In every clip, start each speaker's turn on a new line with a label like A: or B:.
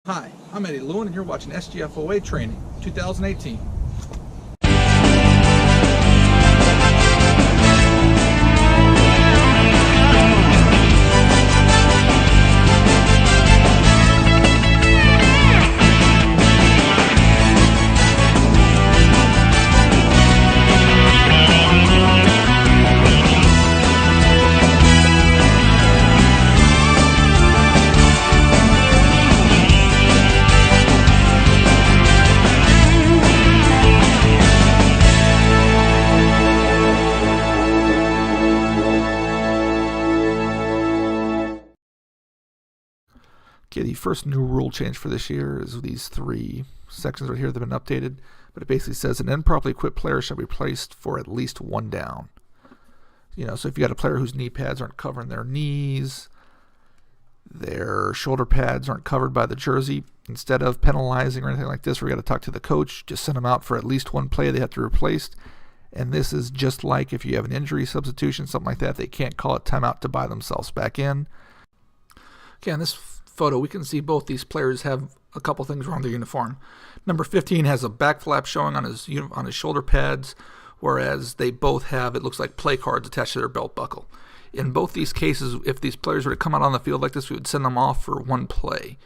A: Hi, I'm Eddie Lewin and you're watching SGFOA Training 2018. Okay, the first new rule change for this year is these three sections right here that have been updated, but it basically says an improperly equipped player shall be placed for at least one down. So if you got a player whose knee pads aren't covering their knees, their shoulder pads aren't covered by the jersey, instead of penalizing or anything like this, we got to talk to the coach, just send them out for at least one play they have to be replaced. And this is just like if you have an injury substitution, something like that, they can't call it timeout to buy themselves back in. Okay, on this photo, we can see both these players have a couple things wrong with their uniform. Number 15 has a back flap showing on his shoulder pads, whereas they both have, it looks like, play cards attached to their belt buckle. In both these cases, if these players were to come out on the field like this, we would send them off for one play.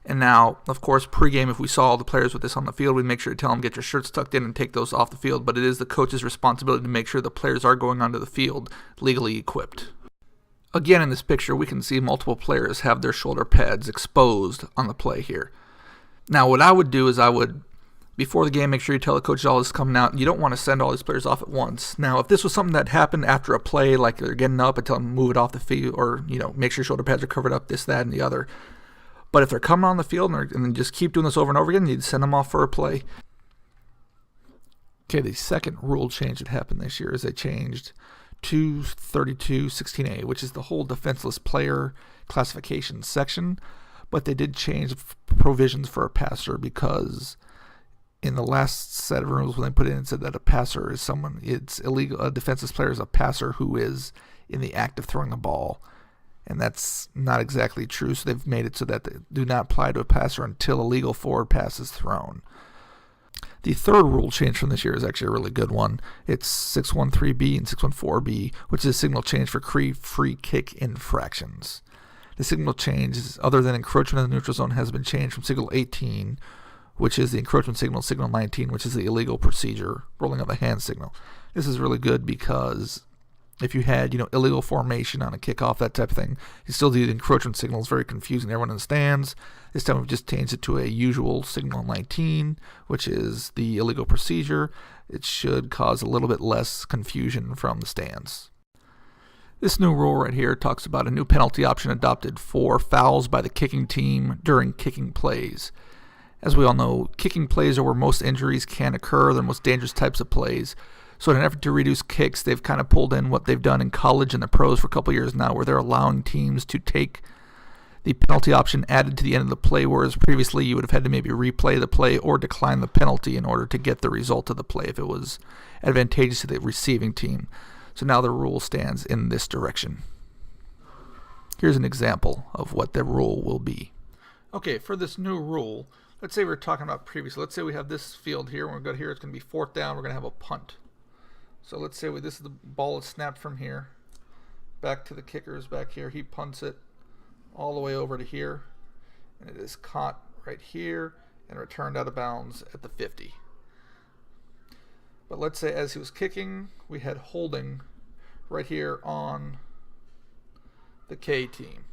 A: And now, of course, pregame, if we saw all the players with this on the field, we'd make sure to tell them, get your shirts tucked in and take those off the field, but it is the coach's responsibility to make sure the players are going onto the field legally equipped. Again, in this picture, we can see multiple players have their shoulder pads exposed on the play here. Now, what I would do is before the game, make sure you tell the coach all this is coming out. You don't want to send all these players off at once. Now, if this was something that happened after a play, like they're getting up and tell them to move it off the field, or, make sure your shoulder pads are covered up, this, that, and the other. But if they're coming on the field and then just keep doing this over and over again, you need to send them off for a play. Okay, the second rule change that happened this year is they changed 232.16a, which is the whole defenseless player classification section, but they did change provisions for a passer, because in the last set of rules when they put in, it said that a passer is it's illegal, a defenseless player is a passer who is in the act of throwing the ball, and that's not exactly true, so they've made it so that they do not apply to a passer until a legal forward pass is thrown. The third rule change from this year is actually a really good one. It's 613B and 614B, which is a signal change for free kick infractions. The signal change, other than encroachment in the neutral zone, has been changed from signal 18, which is the encroachment signal, signal 19, which is the illegal procedure, rolling of the hand signal. This is really good because if you had, illegal formation on a kickoff, that type of thing, you still do the encroachment signal. It's very confusing to everyone in the stands. This time we've just changed it to a usual signal 19, which is the illegal procedure. It should cause a little bit less confusion from the stands. This new rule right here talks about a new penalty option adopted for fouls by the kicking team during kicking plays. As we all know, kicking plays are where most injuries can occur. They're the most dangerous types of plays. So in an effort to reduce kicks, they've kind of pulled in what they've done in college and the pros for a couple of years now, where they're allowing teams to take the penalty option added to the end of the play, whereas previously you would have had to maybe replay the play or decline the penalty in order to get the result of the play if it was advantageous to the receiving team. So now the rule stands in this direction. Here's an example of what the rule will be. Okay, for this new rule, let's say we were talking about previously. Let's say we have this field here. When we go here, it's going to be fourth down. We're going to have a punt. So let's say this is the ball is snapped from here back to the kickers back here. He punts it all the way over to here, and it is caught right here and returned out of bounds at the 50. But let's say as he was kicking, we had holding right here on the K team.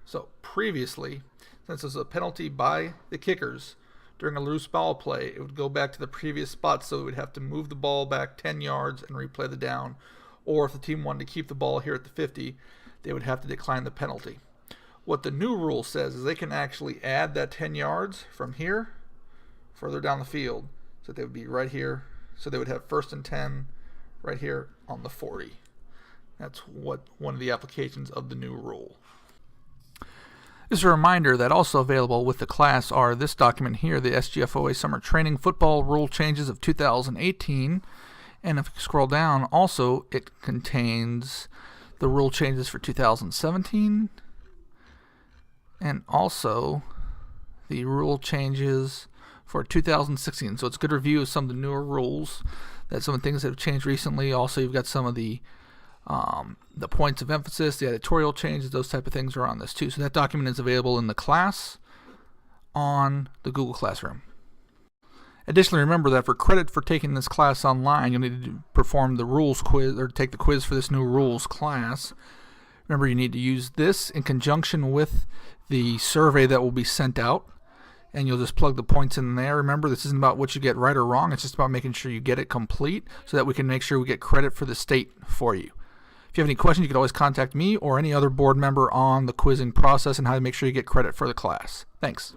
A: So previously, since it was a penalty by the kickers during a loose ball play, it would go back to the previous spot, so it would have to move the ball back 10 yards and replay the down. Or if the team wanted to keep the ball here at the 50, they would have to decline the penalty. What the new rule says is they can actually add that 10 yards from here further down the field, so they would be right here. So they would have 1st and 10 right here on the 40. That's one of the applications of the new rule. This is a reminder that also available with the class are this document here, the SGFOA Summer Training Football Rule Changes of 2018. And if you scroll down, also it contains the rule changes for 2017 and also the rule changes for 2016. So it's a good review of some of the newer rules, that some of the things that have changed recently. Also, you've got some of the points of emphasis, the editorial changes, those type of things are on this too. So that document is available in the class on the Google Classroom. Additionally, remember that for credit for taking this class online, you'll need to perform the rules quiz, or take the quiz for this new rules class. Remember, you need to use this in conjunction with the survey that will be sent out, and you'll just plug the points in there. Remember, this isn't about what you get right or wrong. It's just about making sure you get it complete so that we can make sure we get credit for the state for you. If you have any questions, you can always contact me or any other board member on the quizzing process and how to make sure you get credit for the class. Thanks.